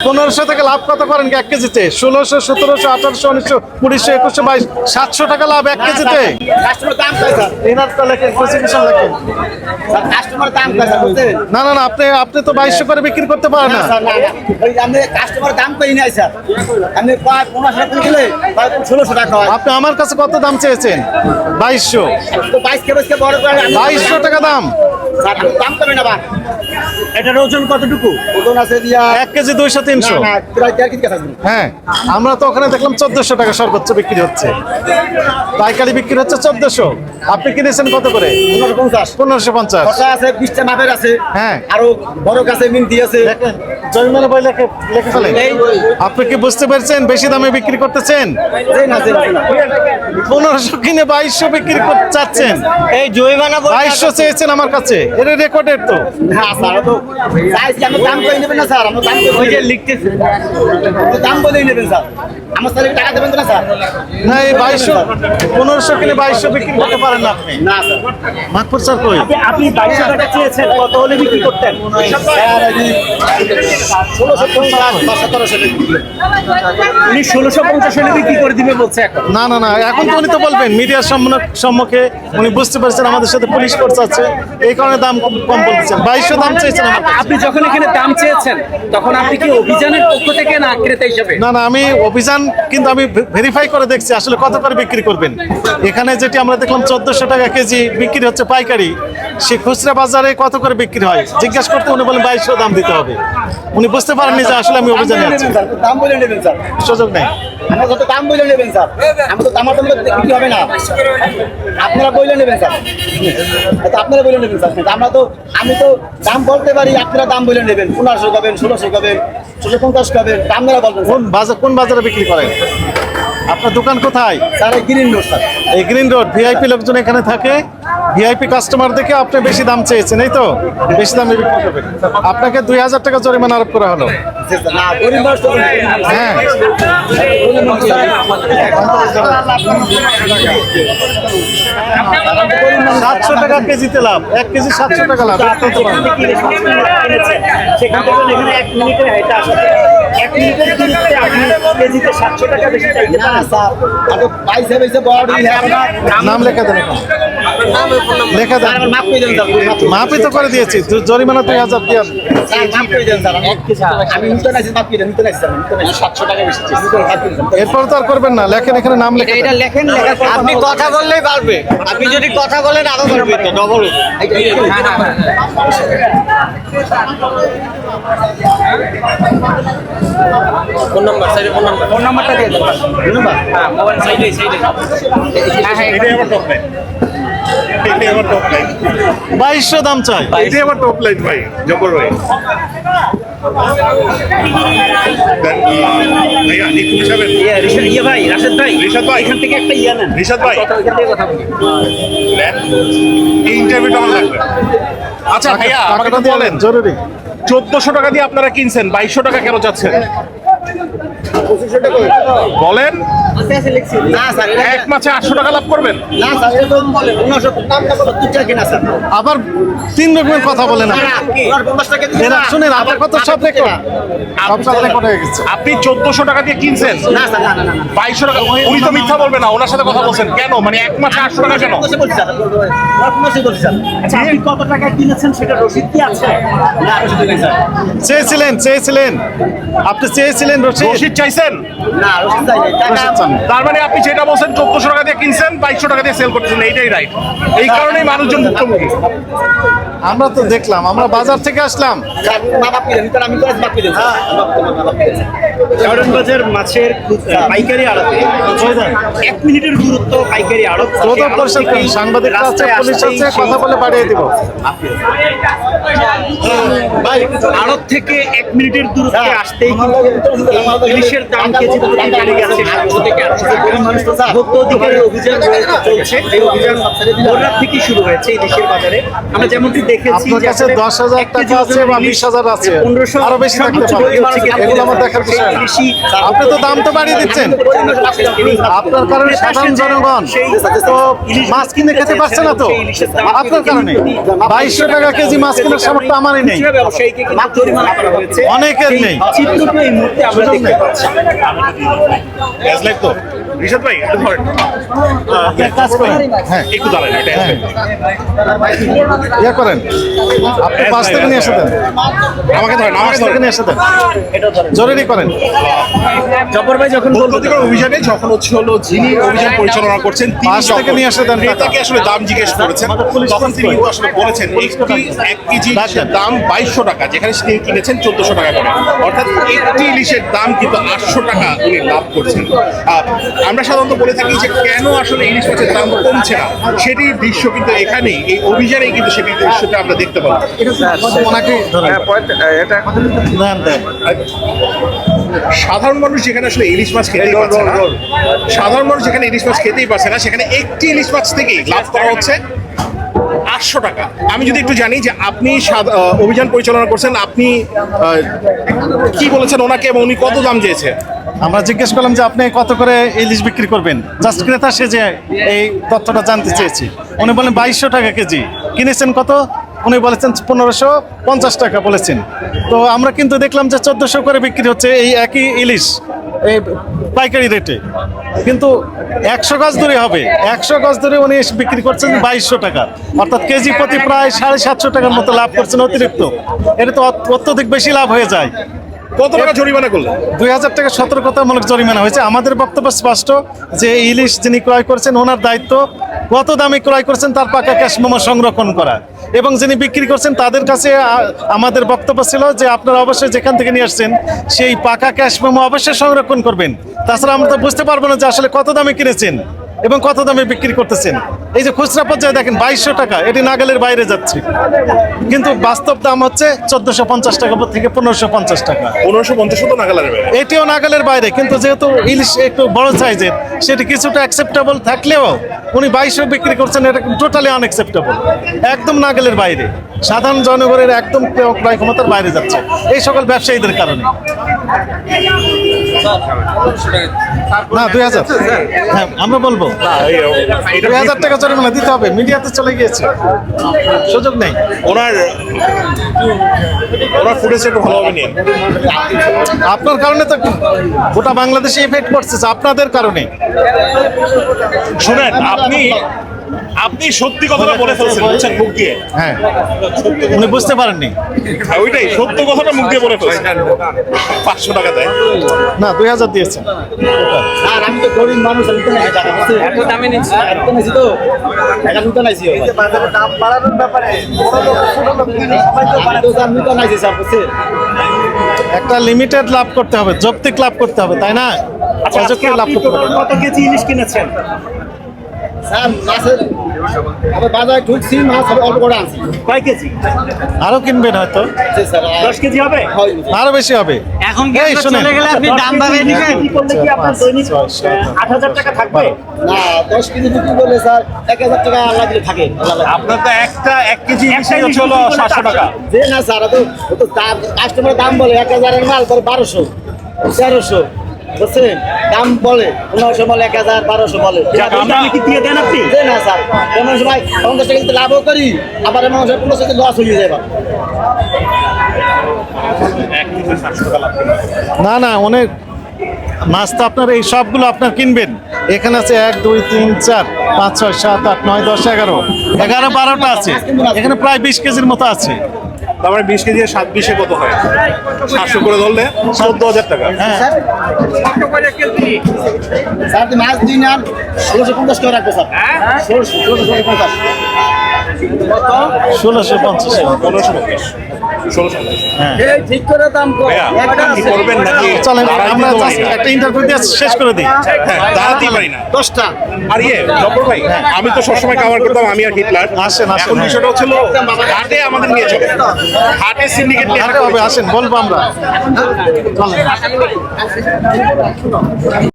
1500 থেকে লাভ কত করেন এক কেজিতে? 1600, 1700, 1800, 1900, 2000, 2100, 2200, 700 টাকা লাভ এক কেজিতে। না না না, আপনি তো 2200 করে বিক্রি করতে পারেন না। আপনি আমার কাছে কত দাম চেয়েছেন? 2200। 2200 টাকা দাম। এটার ওজন কতটুকু? ওজন আছে 1 কেজি 200, 300। হ্যাঁ, আমরা তো ওখানে দেখলাম 1400 টাকা সর্বোচ্চ বিক্রি হচ্ছে, পাইকারি বিক্রি হচ্ছে 1400। আপনি কিনেছেন কত করে? 1550 আছে, 20টা মাপের আছে। হ্যাঁ, আরো বড় কাছে মিনতি আছে। দেখেন জরিমানা বই লেখে ফেলেন। আপনি কি বুঝতে পেরেছেন বেশি দামে বিক্রি করতেছেন? 1500 কিনে 2200 বিক্রি করতে চাচ্ছেন। এই জরিমানা 2200 চেয়েছেন আমার কাছে, এটা রেকর্ডেড তো। হ্যাঁ স্যার, তো চাইছি আমরা দাম করে নেবেন না স্যার? আমরা দাম ওই যে লিখতেছি, দাম বলেই নেবেন স্যার। আমার স্যার টাকা দেবেন তো না স্যার? না, এই 2200 1500 কিনে 2200 বিক্রি করতে পারেন না আপনি। না স্যার। মাকফুর স্যার কই? আপনি 2200 টাকা চেয়েছেন, কত হলে বিক্রি করতেন? উনি 1650 হলে বিক্রি করে দিবে বলছে এখন। না না না, এখন তো উনি তো বলবেন মিডিয়ার সম্মুখে উনি বুঝতে পারছেন আমাদের সাথে পুলিশ ফোর্স আছে, এই কারণে দাম কম বলতেছেন। 2200 দাম চেয়েছেন আমার কাছে। আপনি যখন এখানে দাম চেয়েছেন তখন আপনি কি অভিযানের পক্ষ থেকে না ক্রেতা হিসেবে? না না, আমি অভিযান কিন্তু আমি ভেরিফাই করে দেখছি আসলে কত করে বিক্রি করবেন। এখানে যেটি আমরা দেখলাম 1400 টাকা কেজি বিক্রি হচ্ছে পাইকারি, সে খুচরা বাজারে কত করে বিক্রি হয় জিজ্ঞাসা করতে উনি বলেন 2200 দাম দিতে হবে। উনি বুঝতে পারেননি যে আসলে আমি অভিযানে আছি। দাম বলে নেবেন স্যার, সুযোগ নেই। আমরা যত দাম বলে নেবেন স্যার, আমরা তো দামার দাম বিক্রি হবে না, আপনারা বলে নেবেন স্যার। আপনারা বলে নেবেন স্যার, আমি তো দাম বলতে পারি, আপনারা দাম বলে নেবেন। 1500 খাবেন, 1600 খাবেন, 1650 খাবেন, আপনারা বলবেন। কোন বাজারে বিক্রি করেন? আপনার দোকান কোথায়? স্যার এই গ্রিন রোড স্যার। এই গ্রিন রোড। ভিআইপি লোকজন এখানে থাকে, ভিআইপি কাস্টমার দেখে আপনি বেশি দাম চেয়েছেন, এই তো বেশি দামে বিক্রি করবেন। আপনাকে 2000 টাকা জরিমানা আরোপ করা হলো। হ্যাঁ, 700 টাকা কেজিতে লাভ, 1 কেজি 700 টাকা লাভ। সেখান থেকে এখানে 1 মিনিটে এটা আসে, 1 মিনিটের দূরত্বে আপনি কেজিতে 700 টাকা বেশি চাইতে না স্যার। আর পয়সা বেশি বড় নাম লেখা দেন, লেখা দেন। মাপ করে দেন স্যার। মাপই তো করে দিয়েছি, জরিমানা 2000 দিয়ে। মাপ করে দেন স্যার। আমি নতুন আছি, মাপ করে দেন। নতুন আছি স্যার, নতুন আছি। 700 টাকা বেশি চাইছি। এরপর তো আর করবেন না, লেখেন এখানে নাম লেখা এটা লেখেন, লেখার পর আপনি কথা বললেই পারবে। আপনি যদি কথা বলেন আরো পারবে তো ডবল। ফোন নাম্বার সাইডে, ফোন নাম্বারটা দিয়ে দেন। Phone number? হ্যাঁ, মোবাইল সাইডে হ্যাঁ হ্যাঁ, এটাই আমার টপ লাইন। 2200 দাম চাই। এটাই আমার টপ লাইন ভাই, জব্বর ভাই। ভাইয়া নিকুল সাহেব, ইয়ে ভাই, রাশেদ ভাই, রিশাদ ভাই, এখান থেকে একটা ইয়ে নেন। রিশাদ ভাই, এখান থেকে কথা বলি। নেন। এই ইন্টারভিউটা আমার লাগবে। আচ্ছা ভাইয়া, আমাকে তো বলেন, জরুরি। 1400 টাকা দিয়ে আপনারা কিনছেন, 2200 টাকা কেন চাচ্ছেন? বলেন। না স্যার, এটা এক মাছে 800 টাকা লাভ করবেন? না স্যার, এটা তো বলে 1500 দামটা কত তুচ্ছা কিনা স্যার। আবার 3 রকমের কথা বলেন আপনি। 1550 টাকা এরা শুনেন, আপনার কথা সব রেকর্ড, সব রেকর্ড হয়ে গেছে। আপনি 1400 টাকা দিয়ে কিনছেন, না স্যার, না না না 2200 টাকা। উনি তো মিথ্যা বলবেন না, ওনার সাথে কথা বলছেন কেন? মানে এক মাছে 800 টাকা কেন? বলছি স্যার, বলছি স্যার। আচ্ছা, আপনি কত টাকা কিনেছেন সেটা রসিদ কি আছে? না রসিদ নেই স্যার। চেয়েছিলেন আপনি চেয়েছিলেন রসিদ। রসিদ চাইছেন? না রসিদ চাই নাই, টাকা রসিদ চান। তার মানে আপনি যেটা বলছেন 1400 টাকা দিয়ে কিনছেন, 2200 টাকা দিয়ে সেল করতেছেন, এইটাই রাইট। এই কারণেই মানুষজন ভুক্তভোগী। আমরা তো দেখলাম, আমরা বাজার থেকে আসলাম। স্যার মাপ করে দেন, আমি তো মাপ করে দেন স্যার। কারণ বাজার মাছের পাইকারি আড়তে 1 মিনিটের দূরত্ব পাইকারি আড়ত। প্রথম পরিষদ সাংবাদিক আছে, পুলিশ আছে, কথা বলে বাড়িয়ে দিব। ভাই আড়ত থেকে 1 মিনিটের দূরত্বে আসতেই কিন্তু ইলিশের দাম কেজি প্রতি বেড়ে গেছে 700 থেকে 800 টাকা। ভোক্তা অধিকারের অভিযান চলছে, এই অভিযান ভোর রাত থেকেই শুরু হয়েছে ইলিশের বাজারে। আমরা যেমনটি দেখেছি আপনার কাছে 10,000 টাকা আছে বা 20,000 আছে, 1500 আরো বেশি থাকতে পারে। এগুলো আমার দেখার বিষয় না। আপনি তো দাম তো বাড়িয়ে দিচ্ছেন, আপনার কারণে সাধারণ জনগণ তো মাছ কিনে খেতে পারছে না। তো আপনার কারণে 2200 টাকা কেজি মাছ কিনে কেনার সামর্থ্য আমারই নেই, খুচরা ব্যবসায়ীকে কিন্তু জরিমানা করা হয়েছে। অনেকের সেই নেই। চিত্রটা এই মুহূর্তে আমরা দেখতে পাচ্ছি। গ্যাস লাইট তো রিশাদ ভাই একটু ধরেন, এক কাজ করেন, হ্যাঁ একটু দাঁড়ান, এটা হ্যাঁ ইয়ে করেন, আপনি পাঁচ থেকে নিয়ে এসে দেন, আমাকে ধরেন, পাঁচ আমাকে থেকে ধরেন। নিয়ে এসে দেন, জরুরি করেন। জব্বর ভাই যখন বলবো দুর্নীতিকর অভিযানে যখন হলো যিনি অভিযান পরিচালনা করছেন তিনি পাঁচ থেকে যখন নিয়ে এসে দেন টাকা। ক্রেতাকে আসলে দাম জিজ্ঞেস করেছেন, তখন তিনি কিন্তু আসলে বলেছেন এক কেজি ইলিশের দাম 2200 টাকা, যেখানে তিনি কিনেছেন 1400 টাকা করে, অর্থাৎ একটি ইলিশের দাম কিন্তু 800 টাকা উনি লাভ করছেন। আমরা সাধারণত বলে থাকি যে কেন আসলে ইলিশ মাছের দাম কমছে না, সেটির দৃশ্য কিন্তু এখানেই এই অভিযানেই কিন্তু সেটির দৃশ্যটা আমরা দেখতে পাবো। ওনাকে ধরেন, দেন দেন। সাধারণ মানুষ যেখানে আসলে ইলিশ মাছ খেতেই পারছে না, সাধারণ মানুষ যেখানে ইলিশ মাছ খেতেই পারছে না, সেখানে একটি ইলিশ মাছ থেকেই লাভ করা হচ্ছে 800 টাকা। আমি যদি একটু জানি যে আপনি অভিযান পরিচালনা করছেন, আপনি কি বলেছেন ওনাকে এবং উনি কত দাম চেয়েছে? আমরা জিজ্ঞেস করলাম যে আপনি কত করে ইলিশ বিক্রি করবেন, জাস্ট ক্রেতা সে যে এই তথ্যটা জানতে চেয়েছি। উনি বলেন 2200 টাকা কেজি, কিনেছেন কত? উনি বলেছেন 1550 টাকা বলেছেন। তো আমরা কিন্তু দেখলাম যে 1400 করে বিক্রি হচ্ছে এই একই ইলিশ এই পাইকারি রেটে, কিন্তু 100 গজ দূরে হবে, 100 গজ দূরে উনি বিক্রি করছেন 2200 টাকা, অর্থাৎ কেজি প্রতি প্রায় 750 টাকার মতো লাভ করছেন অতিরিক্ত। এটা তো অত্যধিক বেশি লাভ হয়ে যায়। কত টাকা জরিমানা করলেন? 2000 টাকা সতর্কতামূলক জরিমানা হয়েছে। আমাদের বক্তব্য স্পষ্ট যে ইলিশ যিনি ক্রয় করছেন ওনার দায়িত্ব কত দামে ক্রয় করছেন তার পাকা ক্যাশ মেমো সংরক্ষণ করা, এবং যিনি বিক্রি করছেন তাদের কাছে আমাদের বক্তব্য ছিল যে আপনারা অবশ্যই যেখান থেকে নিয়ে আসছেন সেই পাকা ক্যাশ মেমো অবশ্যই সংরক্ষণ করবেন, তাছাড়া আমরা তো বুঝতে পারবো না যে আসলে কত দামে কিনেছেন এবং কত দামে বিক্রি করতেছেন। এই যে খুচরা পর্যায়ে দেখেন 2200 টাকা, এটি নাগালের বাইরে যাচ্ছে, কিন্তু বাস্তব দাম হচ্ছে 1450 টাকা থেকে 1550 টাকা। 1550 তো নাগালের বাইরে। এটিও নাগালের বাইরে, কিন্তু যেহেতু ইলিশ একটু বড় সাইজের সেটি কিছুটা অ্যাকসেপ্টেবল থাকলেও উনি 2200 বিক্রি করছেন, এটা টোটালি আনএক্সেপ্টেবল, একদম নাগালের বাইরে, সাধারণ জনগণের একদম ক্রয় ক্ষমতার বাইরে যাচ্ছে এই সকল ব্যবসায়ীদের কারণে। না 2000, হ্যাঁ আমরা বলবো 2000 টাকা জরিমানা দিতে হবে, মিডিয়াতে চলে গিয়েছে, সুযোগ নেই। ওনার ফুটেজ একটু ভালোভাবে নিন। আপনার কারণে তো গোটা বাংলাদেশে এফেক্ট পড়ছে, আপনাদের কারণে। শুনেন, আপনি সত্যি কথাটা বলে ফেলছেন, বুঝছেন, মুখ দিয়ে। হ্যাঁ, উনি বুঝতে পারেননি। ওইটাই সত্য কথাটা মুখ দিয়ে বলে ফেলছেন। 500 টাকা দেয় না 2000 দিয়েছেন। আর আমি তো গরিব মানুষ, আমি তো নাই টাকা বুঝছেন? এত দামে নিচ্ছি, এত নিচ্ছি তো টাকা নিতে নাইছি। দাম বাড়ানোর ব্যাপারে আমি তো দাম নিতে নাইছি স্যার, বুঝছেন? একটা লিমিটেড লাভ করতে হবে, যৌক্তিক লাভ করতে হবে, তাই না? আচ্ছা, আজকে লাভ আপনি করতে টোটাল হবে। কত কেজি ইলিশ কিনেছেন? স্যার মাছের আবার বাজারে ঢুকছি, মাছ হবে অল্প করে আনছি। কয় কেজি? আরো কিনবেন হয়তো, জি স্যার, 10 কেজি হবে? হয়। আরো বেশি হবে। এখন এই শুনেন, চলে গেলে আপনি দাম বাড়িয়ে দিবেন। বিক্রি করলে কি আপনার দৈনিক 8000 টাকা থাকবে? না 10 কেজি বিক্রি করলে স্যার 1000 টাকা আল্লাহ দিলে থাকে। আপনার তো এক কেজি ইলিশই হচ্ছে হলো 700 টাকা। যে না স্যার, ও তো কাস্টমার দাম বলে 1000 এর মাল পরে 1200 1300, বুঝছেন? দাম বলে 1500 বলে, 1000 1200 বলে। আপনি কি দিয়ে দেন আপনি? যে না স্যার, কোনো সময় 50 টাকা কিন্তু লাভও করি, আবার মানুষের 15 টাকা লস হয়ে যায়। না না অনেক মাছ তো আপনার এই সবগুলো আপনার কিনবেন, এখানে আছে 1 2 3 4 5 6 7 8 9 10 11 12টা আছে, এখানে প্রায় 20 কেজির মতো আছে। তার মানে 20 কেজি 7-20 কত হয়? 700 করে ধরলে 14,000 টাকা। হ্যাঁ স্যার আপনি মাছ দিন আর 1650 করে রাখবো স্যার। 1650। 1650। 1550 হ্যাঁ ঠিক করে দাম কর। ভাইয়া, কি করবেন নাকি? চলেন আমরা দাঁড়াতে just হবে। একটা ইন্টারভিউ দিয়ে শেষ করে দিই। হ্যাঁ, দাঁড়াতেই পারি না। 10টা। আর জব্বর ভাই, আমি তো সবসময় কাভার করতাম, আমি আর হিটলার। আসেন, আসেন, এখন হ্যাঁ। বিষয়টা হচ্ছিল হাটে আমাদের নিয়ে চলে, হাটে সিন্ডিকেট নিয়ে হাটে হবে, আসেন বলবো আমরা। চলেন।